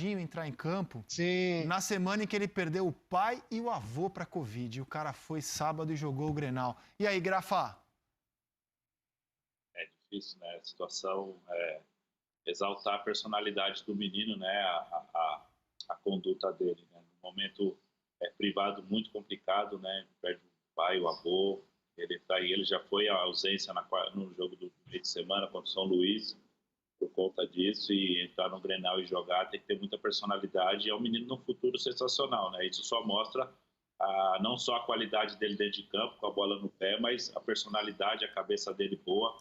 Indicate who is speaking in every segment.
Speaker 1: entrar em campo
Speaker 2: Sim.
Speaker 1: na semana em que ele perdeu o pai e o avô para Covid. O cara foi sábado e jogou o Grenal. E aí, Grafa?
Speaker 3: É difícil, né? A situação exaltar a personalidade do menino, né? A conduta dele, né? No momento privado muito complicado, né? Perde o pai, o avô. Ele já foi à ausência no jogo do meio de semana contra o São Luís por conta disso, e entrar no Grenal e jogar tem que ter muita personalidade, e é um menino no futuro sensacional, né? Isso só mostra não só a qualidade dele dentro de campo, com a bola no pé, mas a personalidade, a cabeça dele boa,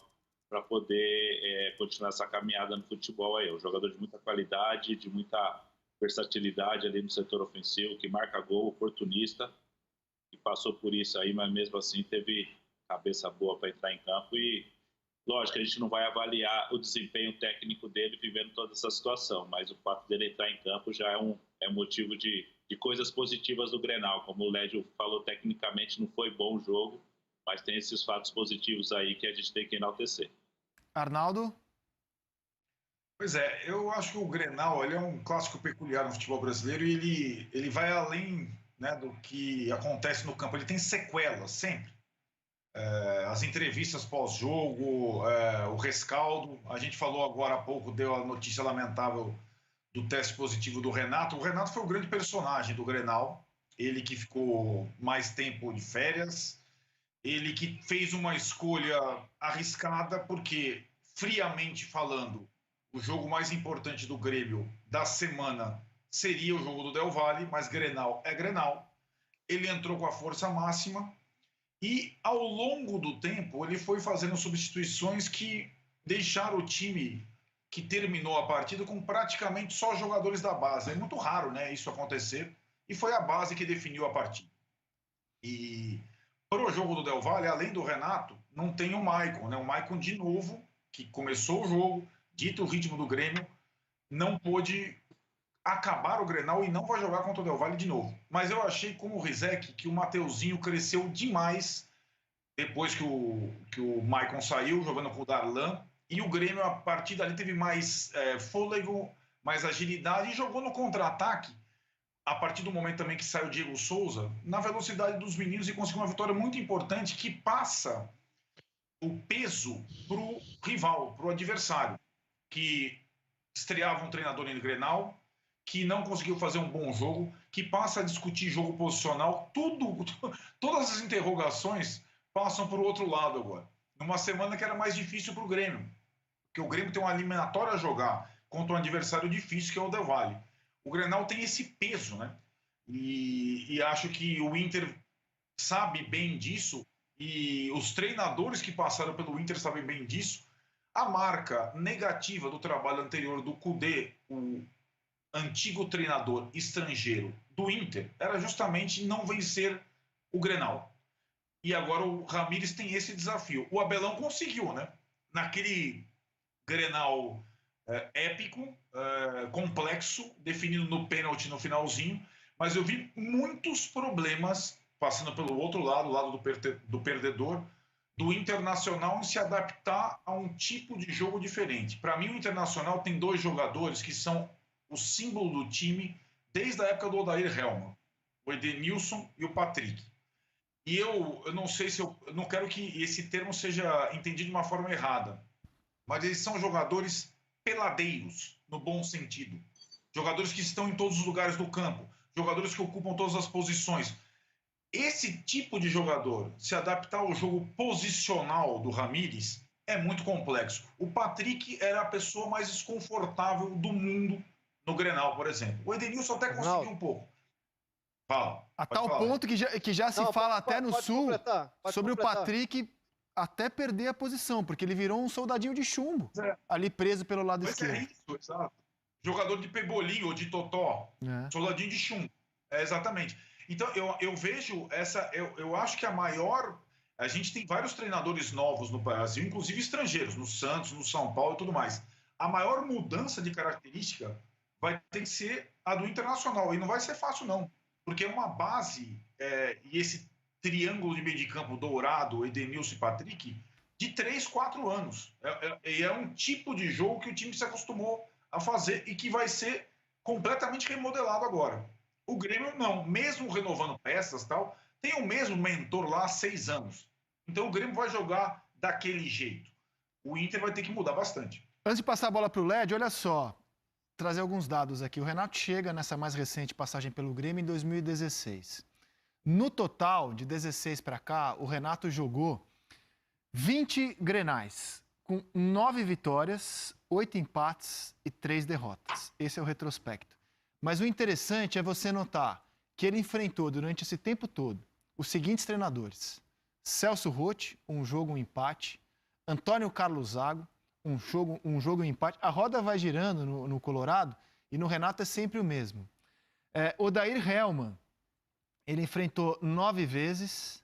Speaker 3: para poder continuar essa caminhada no futebol aí. É um jogador de muita qualidade, de muita versatilidade ali no setor ofensivo, que marca gol, oportunista, que passou por isso aí, mas mesmo assim teve cabeça boa para entrar em campo. E lógico, a gente não vai avaliar o desempenho técnico dele vivendo toda essa situação, mas o fato dele entrar em campo já é motivo de coisas positivas do Grenal. Como o Lédio falou, tecnicamente não foi bom o jogo, mas tem esses fatos positivos aí que a gente tem que enaltecer.
Speaker 1: Arnaldo?
Speaker 4: Pois é, eu acho que o Grenal ele é um clássico peculiar no futebol brasileiro, e ele vai além, né, do que acontece no campo. Ele tem sequelas sempre. As entrevistas pós-jogo, o rescaldo. A gente falou agora há pouco, deu a notícia lamentável do teste positivo do Renato. O Renato foi o grande personagem do Grenal. Ele que ficou mais tempo de férias, ele que fez uma escolha arriscada, porque, friamente falando, o jogo mais importante do Grêmio da semana seria o jogo do Del Valle, mas Grenal é Grenal. Ele entrou com a força máxima e, ao longo do tempo, ele foi fazendo substituições que deixaram o time que terminou a partida com praticamente só jogadores da base. É muito raro, né, isso acontecer, e foi a base que definiu a partida. E para o jogo do Del Valle, além do Renato, não tem o Maicon, né? O Maicon, de novo, que começou o jogo, dito o ritmo do Grêmio, não pôde acabar o Grenal e não vai jogar contra o Del Valle de novo. Mas eu achei, como o Rizek, que o Mateuzinho cresceu demais depois que o Maicon saiu, jogando com o Darlan, e o Grêmio, a partir dali, teve mais fôlego, mais agilidade, e jogou no contra-ataque, a partir do momento também que saiu o Diego Souza, na velocidade dos meninos, e conseguiu uma vitória muito importante que passa o peso para o rival, para o adversário, que estreava um treinador em Grenal, que não conseguiu fazer um bom jogo, que passa a discutir jogo posicional, todas as interrogações passam para o outro lado agora. Numa semana que era mais difícil para o Grêmio, porque o Grêmio tem uma eliminatória a jogar contra um adversário difícil, que é o Del Valle. O Grenal tem esse peso, né? E acho que o Inter sabe bem disso, e os treinadores que passaram pelo Inter sabem bem disso. A marca negativa do trabalho anterior do Kudê, o antigo treinador estrangeiro do Inter, era justamente não vencer o Grenal. E agora o Ramires tem esse desafio. O Abelão conseguiu, né? Naquele Grenal épico, complexo, definido no pênalti no finalzinho, mas eu vi muitos problemas, passando pelo outro lado, o lado do perdedor, do Internacional, em se adaptar a um tipo de jogo diferente. Para mim, o Internacional tem dois jogadores que são o símbolo do time desde a época do Odair Helman, o Edenilson e o Patrick. E eu não sei se eu não quero que esse termo seja entendido de uma forma errada, mas eles são jogadores peladeiros, no bom sentido. Jogadores que estão em todos os lugares do campo, jogadores que ocupam todas as posições. Esse tipo de jogador, se adaptar ao jogo posicional do Ramires, é muito complexo. O Patrick era a pessoa mais desconfortável do mundo no Grenal, por exemplo. O Edenilson até conseguiu um pouco. Fala.
Speaker 1: A tal ponto que já se fala até no Sul sobre o Patrick até perder a posição, porque ele virou um soldadinho de chumbo, ali preso pelo lado esquerdo.
Speaker 4: É isso, exato. Jogador de pebolim ou de totó, soldadinho de chumbo. Exatamente. Então, eu vejo eu acho que a maior... A gente tem vários treinadores novos no Brasil, inclusive estrangeiros, no Santos, no São Paulo e tudo mais. A maior mudança de característica vai ter que ser a do Internacional, e não vai ser fácil, não. Porque é uma base, e esse triângulo de meio de campo dourado, Edenilson e Patrick, de 3, 4 anos. É um tipo de jogo que o time se acostumou a fazer e que vai ser completamente remodelado agora. O Grêmio não, mesmo renovando peças e tal, tem o mesmo mentor lá há 6 anos. Então o Grêmio vai jogar daquele jeito. O Inter vai ter que mudar bastante.
Speaker 1: Antes de passar a bola para o LED, olha só, trazer alguns dados aqui. O Renato chega nessa mais recente passagem pelo Grêmio em 2016. No total, de 16 para cá, o Renato jogou 20 Grenais, com 9 vitórias, 8 empates e 3 derrotas. Esse é o retrospecto. Mas o interessante é você notar que ele enfrentou durante esse tempo todo os seguintes treinadores: Celso Roth, um jogo, um empate; Antônio Carlos Zago, um jogo e um empate. A roda vai girando no Colorado e no Renato é sempre o mesmo. Odair Hellmann, ele enfrentou 9 vezes,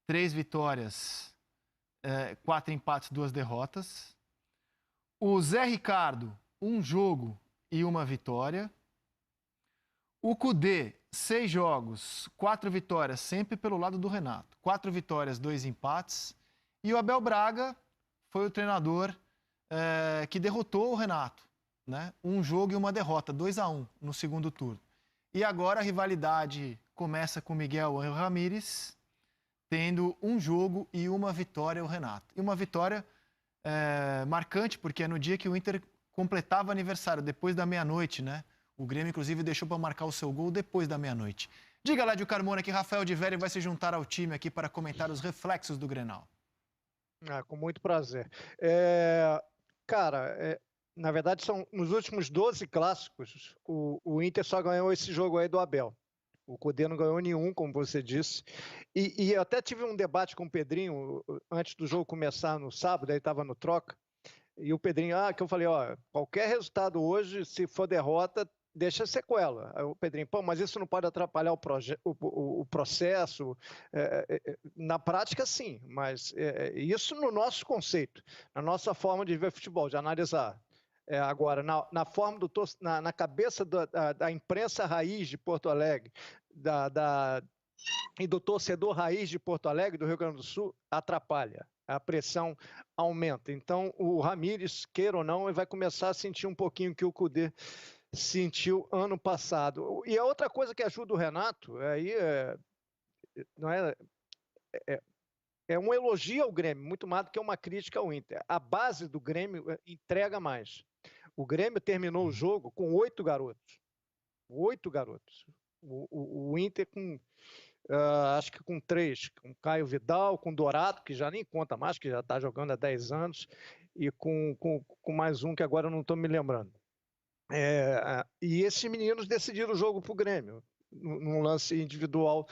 Speaker 1: 3 vitórias, 4 empates, 2 derrotas. O Zé Ricardo, um jogo e uma vitória. O Kudê, 6 jogos, 4 vitórias, sempre pelo lado do Renato. 4 vitórias, 2 empates. E o Abel Braga foi o treinador que derrotou o Renato, né? Um jogo e uma derrota, 2-1 no segundo turno. E agora a rivalidade começa com Miguel Ángel Ramírez, tendo um jogo e uma vitória o Renato. E uma vitória marcante, porque é no dia que o Inter completava aniversário, depois da meia-noite, né? O Grêmio, inclusive, deixou para marcar o seu gol depois da meia-noite. Diga, Lédio Carmona, que Rafael de Velli vai se juntar ao time aqui para comentar os reflexos do Grenal.
Speaker 2: Com muito prazer. Cara, na verdade, nos últimos 12 clássicos, o Inter só ganhou esse jogo aí do Abel. O Kudê não ganhou nenhum, como você disse. E eu até tive um debate com o Pedrinho antes do jogo começar no sábado, ele estava no troca. E o Pedrinho, que eu falei, qualquer resultado hoje, se for derrota, deixa sequela. Aí o Pedrinho, mas isso não pode atrapalhar o processo? Na prática, sim, mas isso no nosso conceito, na nossa forma de ver futebol, de analisar. Agora, na forma na cabeça da imprensa raiz de Porto Alegre, e do torcedor raiz de Porto Alegre, do Rio Grande do Sul, atrapalha. A pressão aumenta. Então, o Ramírez, queira ou não, ele vai começar a sentir um pouquinho que o Kudê sentiu ano passado. E a outra coisa que ajuda o Renato, não é um elogio ao Grêmio, muito mais do que uma crítica ao Inter. A base do Grêmio entrega mais. O Grêmio terminou o jogo com 8 garotos. 8 garotos. O Inter com... acho que com 3, com Caio Vidal, com Dourado, que já nem conta mais, que já está jogando há 10 anos, e com mais um que agora eu não estou me lembrando. E esses meninos decidiram o jogo para o Grêmio, num lance individual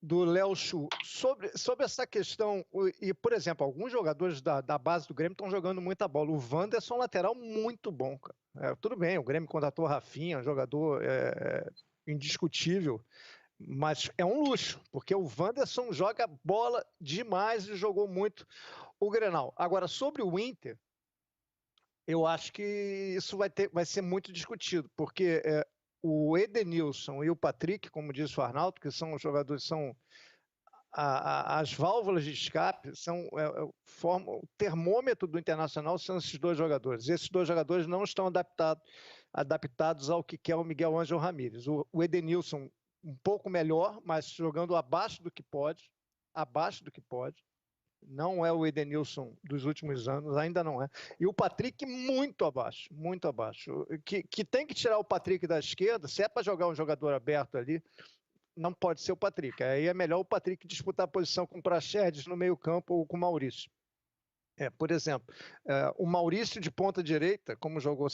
Speaker 2: do Léo Chu. Sobre essa questão, e por exemplo, alguns jogadores da base do Grêmio estão jogando muita bola. O Wanderson é um lateral muito bom, cara. Tudo bem, o Grêmio contratou o Rafinha, um jogador indiscutível, mas é um luxo, porque o Wanderson joga bola demais e jogou muito o Grenal. Agora, sobre o Inter, eu acho que isso vai ser muito discutido, porque o Edenilson e o Patrick, como disse o Arnaldo, que são os jogadores, são as válvulas de escape, formam o termômetro do Internacional, são esses 2 jogadores. Esses 2 jogadores não estão adaptados ao que quer o Miguel Ángel Ramírez. O Edenilson um pouco melhor, mas jogando abaixo do que pode. Não é o Edenilson dos últimos anos, ainda não é. E o Patrick muito abaixo. Que tem que tirar o Patrick da esquerda, se é para jogar um jogador aberto ali, não pode ser o Patrick. Aí é melhor o Patrick disputar a posição com o Praxedes no meio campo ou com o Maurício. Por exemplo, o Maurício de ponta direita, como jogou,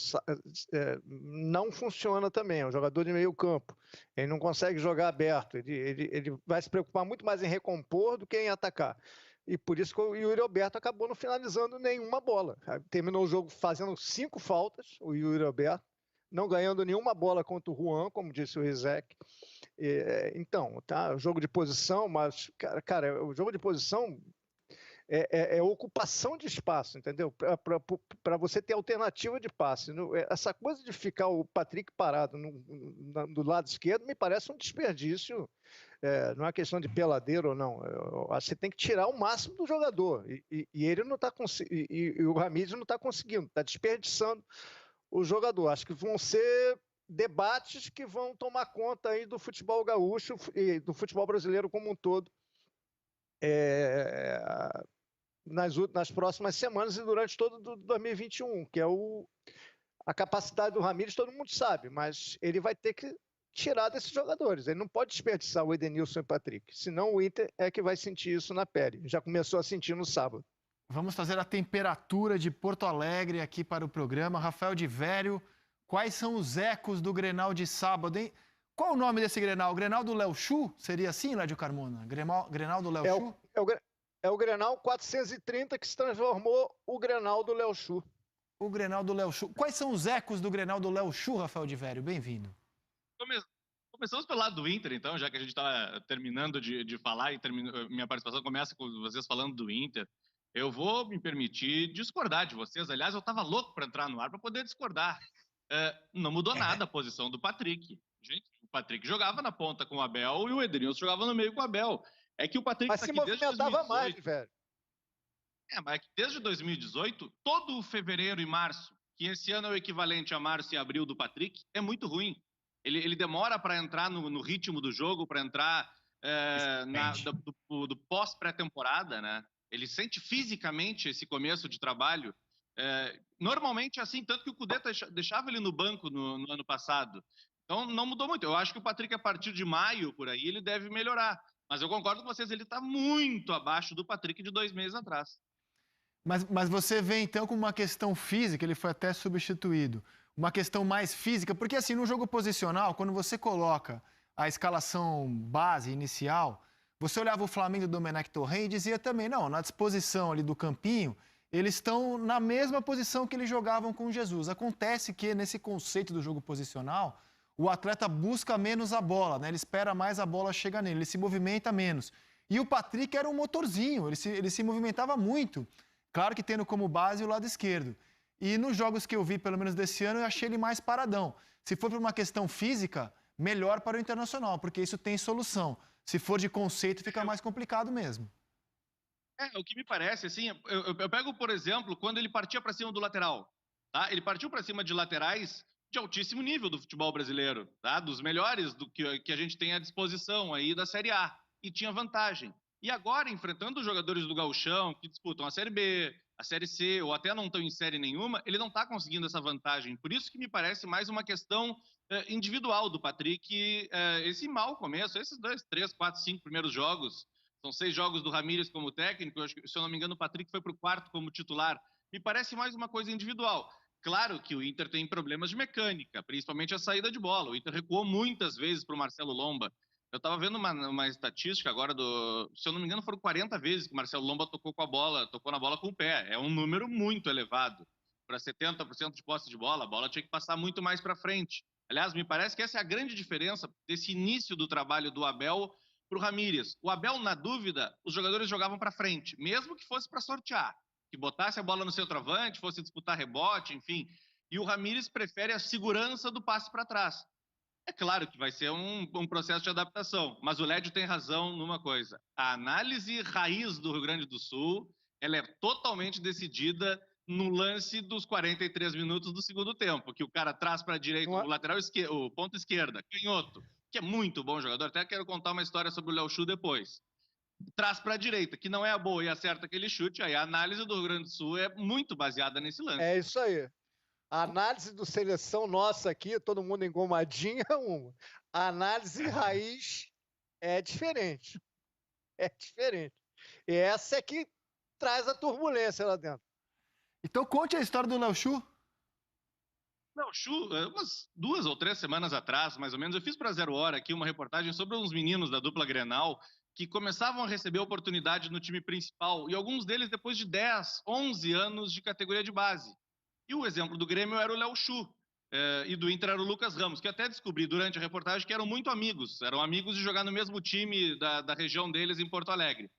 Speaker 2: não funciona também, é um jogador de meio campo. Ele não consegue jogar aberto, ele vai se preocupar muito mais em recompor do que em atacar. E por isso que o Yuri Alberto acabou não finalizando nenhuma bola. Terminou o jogo fazendo 5 faltas, o Yuri Alberto, não ganhando nenhuma bola contra o Juan, como disse o Rizek. Então, tá, jogo de posição, mas, cara, o jogo de posição é ocupação de espaço, entendeu? Para você ter alternativa de passe. Essa coisa de ficar o Patrick parado do lado esquerdo me parece um desperdício. Não é questão de peladeiro ou não. Você tem que tirar o máximo do jogador. E ele não está conseguindo. E o Ramírez não está conseguindo, está desperdiçando o jogador. Acho que vão ser debates que vão tomar conta aí do futebol gaúcho e do futebol brasileiro como um todo nas próximas semanas e durante todo 2021, que é a capacidade do Ramires, todo mundo sabe, mas ele vai ter que tirar desses jogadores. Ele não pode desperdiçar o Edenilson e o Patrick, senão o Inter é que vai sentir isso na pele. Já começou a sentir no sábado.
Speaker 1: Vamos fazer a temperatura de Porto Alegre aqui para o programa. Rafael de Vério, quais são os ecos do Grenal de sábado, hein? Qual o nome desse Grenal? O Grenal do Léo Chu? Seria assim, Lédio Carmona? Grenal do Léo Chu?
Speaker 2: É o Grenal 430 que se transformou o Grenal do Léo Chu.
Speaker 1: O Grenal do Léo Chu. Quais são os ecos do Grenal do Léo Chu, Rafael de Vério? Bem-vindo.
Speaker 5: Começamos pelo lado do Inter, então, já que a gente está terminando de falar e minha participação começa com vocês falando do Inter. Eu vou me permitir discordar de vocês. Aliás, eu estava louco para entrar no ar para poder discordar. Não mudou nada a posição do Patrick. Gente, o Patrick jogava na ponta com o Abel e o Edenilson jogava no meio com o Abel. É que o Patrick
Speaker 2: mas se movimentava mais, velho.
Speaker 5: Mas é que desde 2018, todo fevereiro e março, que esse ano é o equivalente a março e abril do Patrick, é muito ruim. Ele demora para entrar no ritmo do jogo, para entrar do pós-pré-temporada, né? Ele sente fisicamente esse começo de trabalho. Normalmente é assim, tanto que o Cudê deixava ele no banco no ano passado. Então não mudou muito. Eu acho que o Patrick, a partir de maio, por aí, ele deve melhorar. Mas eu concordo com vocês, ele está muito abaixo do Patrick de 2 meses atrás.
Speaker 1: Mas você vê, então, como uma questão física, ele foi até substituído. Uma questão mais física, porque assim, no jogo posicional, quando você coloca a escalação base inicial, você olhava o Flamengo do Domenech Torrent e dizia também, não, na disposição ali do campinho, eles estão na mesma posição que eles jogavam com Jesus. Acontece que nesse conceito do jogo posicional, o atleta busca menos a bola, né? Ele espera mais a bola chegar nele, ele se movimenta menos. E o Patrick era um motorzinho, ele se movimentava muito. Claro que tendo como base o lado esquerdo. E nos jogos que eu vi, pelo menos desse ano, eu achei ele mais paradão. Se for por uma questão física, melhor para o Internacional, porque isso tem solução. Se for de conceito, fica mais complicado mesmo.
Speaker 5: O que me parece, assim, eu pego, por exemplo, quando ele partia para cima do lateral. Tá? Ele partiu para cima de laterais de altíssimo nível do futebol brasileiro, tá? Dos melhores do que a gente tem à disposição aí da Série A. E tinha vantagem. E agora, enfrentando os jogadores do Gauchão, que disputam a Série B, a Série C, ou até não estão em série nenhuma, ele não está conseguindo essa vantagem. Por isso que me parece mais uma questão individual do Patrick, esse mau começo, esses 2, 3, 4, 5 primeiros jogos, são 6 jogos do Ramires como técnico, se eu não me engano o Patrick foi para o 4º como titular, me parece mais uma coisa individual. Claro que o Inter tem problemas de mecânica, principalmente a saída de bola, o Inter recuou muitas vezes para o Marcelo Lomba. Eu estava vendo uma estatística agora se eu não me engano, foram 40 vezes que o Marcelo Lomba tocou na bola com o pé. É um número muito elevado. Para 70% de posse de bola, a bola tinha que passar muito mais para frente. Aliás, me parece que essa é a grande diferença desse início do trabalho do Abel para o Ramires. O Abel, na dúvida, os jogadores jogavam para frente, mesmo que fosse para sortear, que botasse a bola no centroavante, fosse disputar rebote, enfim. E o Ramires prefere a segurança do passe para trás. É claro que vai ser um processo de adaptação, mas o Lédio tem razão numa coisa. A análise raiz do Rio Grande do Sul, ela é totalmente decidida no lance dos 43 minutos do segundo tempo, que o cara traz para a direita o lateral esquerdo, o ponto esquerda, canhoto, que é muito bom jogador. Até quero contar uma história sobre o Léo Chu depois. Traz para a direita, que não é a boa e acerta aquele chute, aí a análise do Rio Grande do Sul é muito baseada nesse lance.
Speaker 2: É isso aí. A análise do seleção nossa aqui, todo mundo engomadinho, é uma. A análise raiz é diferente. É diferente. E essa é que traz a turbulência lá dentro.
Speaker 1: Então conte a história do Léo Chu.
Speaker 5: Léo Chu, umas 2 ou 3 semanas atrás, mais ou menos, eu fiz para 0 Hora aqui uma reportagem sobre uns meninos da dupla Grenal que começavam a receber oportunidade no time principal, e alguns deles depois de 10, 11 anos de categoria de base. E o exemplo do Grêmio era o Léo Chu, e do Inter era o Lucas Ramos, que até descobri durante a reportagem que eram muito amigos, eram amigos de jogar no mesmo time da região deles em Porto Alegre.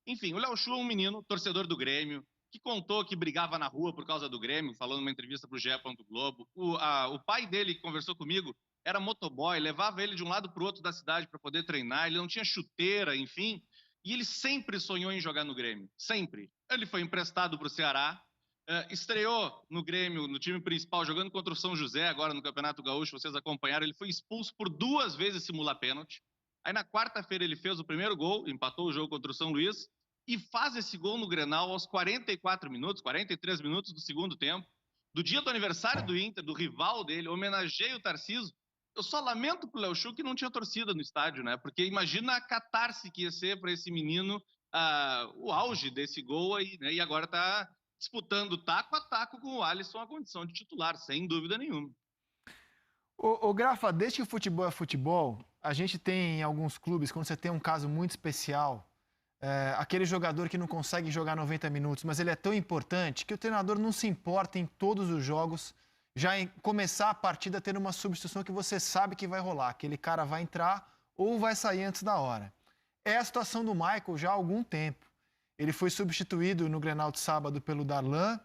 Speaker 5: Enfim, o Léo Chu é um menino, torcedor do Grêmio, que contou que brigava na rua por causa do Grêmio, falando numa entrevista para o GE. Globo. O pai dele, que conversou comigo, era motoboy, levava ele de um lado para o outro da cidade para poder treinar, ele não tinha chuteira, enfim, e ele sempre sonhou em jogar no Grêmio, sempre. Ele foi emprestado para o Ceará, estreou no Grêmio, no time principal, jogando contra o São José, agora no Campeonato Gaúcho, vocês acompanharam, ele foi expulso por 2 vezes simular pênalti. Aí na quarta-feira ele fez o primeiro gol, empatou o jogo contra o São Luís, e faz esse gol no Grenal aos 44 minutos, 43 minutos do segundo tempo, do dia do aniversário do Inter, do rival dele, homenageia o Tarcísio. Eu só lamento pro Léo Chu que não tinha torcida no estádio, né? Porque imagina a catarse que ia ser para esse menino o auge desse gol aí, né? E agora tá disputando taco a taco com o Alisson a condição de titular, sem dúvida nenhuma.
Speaker 1: Ô Grafa, desde que o futebol é futebol, a gente tem em alguns clubes, quando você tem um caso muito especial, aquele jogador que não consegue jogar 90 minutos, mas ele é tão importante que o treinador não se importa em todos os jogos, já em começar a partida tendo uma substituição que você sabe que vai rolar, aquele cara vai entrar ou vai sair antes da hora. É a situação do Michael já há algum tempo. Ele foi substituído no Grenal de sábado pelo Darlan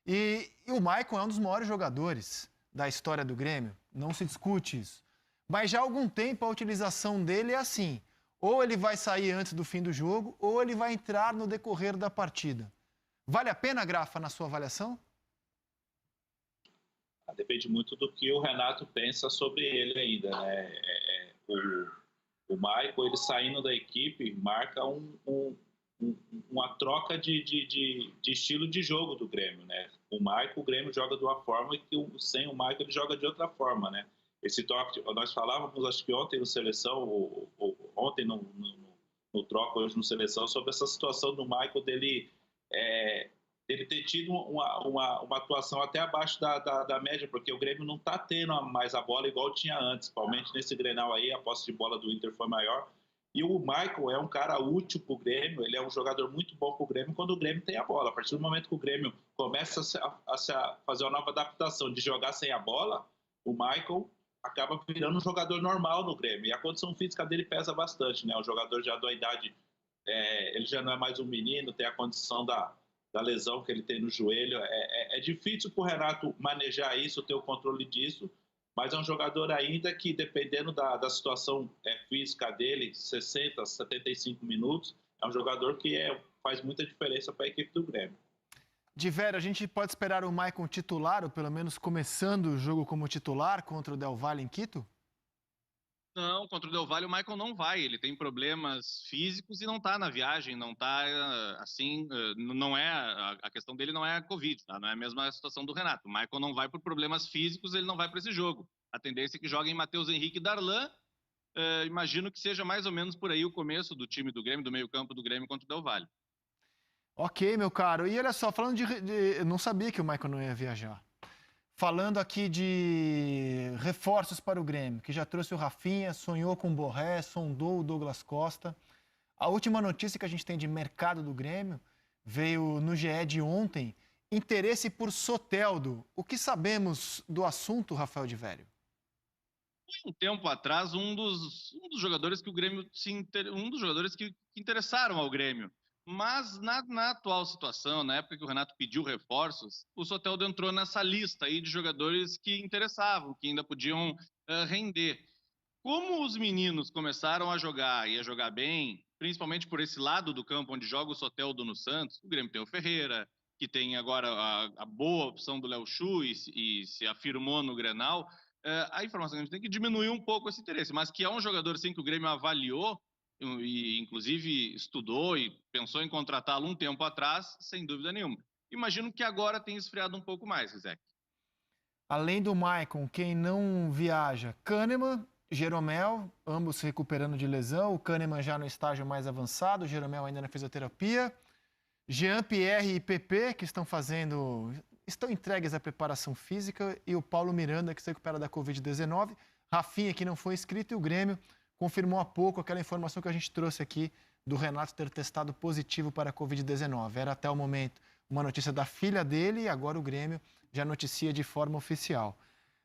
Speaker 1: e o Michael é um dos maiores jogadores da história do Grêmio, não se discute isso. Mas já há algum tempo a utilização dele é assim, ou ele vai sair antes do fim do jogo, ou ele vai entrar no decorrer da partida. Vale a pena, Grafa, na sua avaliação?
Speaker 3: Depende muito do que o Renato pensa sobre ele ainda, né? O Michael, ele saindo da equipe, marca uma troca de estilo de jogo do Grêmio, né? O Grêmio joga de uma forma e que sem o Michael ele joga de outra forma, né? Esse toque, nós falávamos, acho que ontem no Seleção, ou ontem no Troca, hoje no Seleção, sobre essa situação do Michael dele ter tido uma atuação até abaixo da média, porque o Grêmio não está tendo mais a bola igual tinha antes, principalmente nesse Grenal aí, a posse de bola do Inter foi maior. E o Michael é um cara útil para o Grêmio, ele é um jogador muito bom para o Grêmio quando o Grêmio tem a bola. A partir do momento que o Grêmio começa a fazer uma nova adaptação de jogar sem a bola, o Michael acaba virando um jogador normal no Grêmio. E a condição física dele pesa bastante, né? O jogador já da idade, ele já não é mais um menino, tem a condição da lesão que ele tem no joelho. É difícil para o Renato manejar isso, ter o controle disso, mas é um jogador ainda que, dependendo da situação física dele, 60, 75 minutos, é um jogador que faz muita diferença para a equipe do Grêmio.
Speaker 1: Diverio, a gente pode esperar o Maicon titular, ou pelo menos começando o jogo como titular contra o Del Valle em Quito?
Speaker 5: Não, contra o Del Valle o Michael não vai, ele tem problemas físicos e não tá na viagem, não tá assim, não é, a questão dele não é a Covid, tá? Não é a mesma situação do Renato. O Michael não vai por problemas físicos, ele não vai para esse jogo. A tendência é que joguem Matheus Henrique e Darlan, imagino que seja mais ou menos por aí o começo do time do Grêmio, do meio campo do Grêmio contra o Del Valle.
Speaker 1: Ok, meu caro, e olha só, falando eu não sabia que o Michael não ia viajar. Falando aqui de reforços para o Grêmio, que já trouxe o Rafinha, sonhou com o Borré, sondou o Douglas Costa. A última notícia que a gente tem de mercado do Grêmio veio no GE de ontem, interesse por Soteldo. O que sabemos do assunto, Rafael Diverio?
Speaker 5: Um tempo atrás, um dos jogadores que o Grêmio um dos jogadores que interessaram ao Grêmio. Mas na atual situação, na época que o Renato pediu reforços, o Soteldo entrou nessa lista aí de jogadores que interessavam, que ainda podiam render. Como os meninos começaram a jogar e a jogar bem, principalmente por esse lado do campo onde joga o Soteldo no Santos, o Grêmio tem o Ferreira, que tem agora a boa opção do Léo Chu e se afirmou no Grenal, a informação que a gente tem que diminuir um pouco esse interesse, mas que é um jogador sim que o Grêmio avaliou e inclusive estudou e pensou em contratá-lo um tempo atrás, sem dúvida nenhuma. Imagino que agora tem esfriado um pouco mais, Rizek.
Speaker 1: Além do Maicon, quem não viaja? Kahneman, Jeromel, ambos se recuperando de lesão. O Kahneman já no estágio mais avançado, o Jeromel ainda na fisioterapia. Jean-Pierre e Pepe, que estão entregues à preparação física. E o Paulo Miranda, que se recupera da Covid-19. Rafinha, que não foi inscrito, e o Grêmio confirmou há pouco aquela informação que a gente trouxe aqui do Renato ter testado positivo para a Covid-19. Era até o momento uma notícia da filha dele e agora o Grêmio já noticia de forma oficial.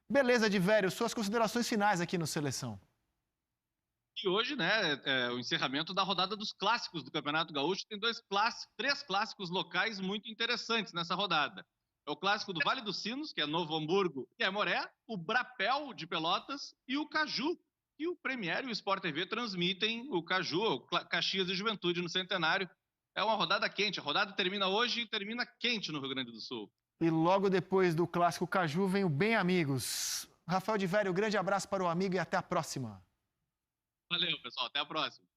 Speaker 1: Beleza, Diverio, suas considerações finais aqui no Seleção.
Speaker 5: E hoje, né, o encerramento da rodada dos clássicos do Campeonato Gaúcho. Tem três clássicos locais muito interessantes nessa rodada. É o clássico do Vale dos Sinos, que é Novo Hamburgo e Aimoré, o Brapel de Pelotas e o Caju. E o Premier e o Sport TV transmitem o Caju, o Caxias e Juventude no Centenário. É uma rodada quente. A rodada termina hoje e termina quente no Rio Grande do Sul.
Speaker 1: E logo depois do Clássico Caju vem o Bem Amigos. Rafael de Vério, um grande abraço para o amigo e até a próxima.
Speaker 5: Valeu, pessoal. Até a próxima.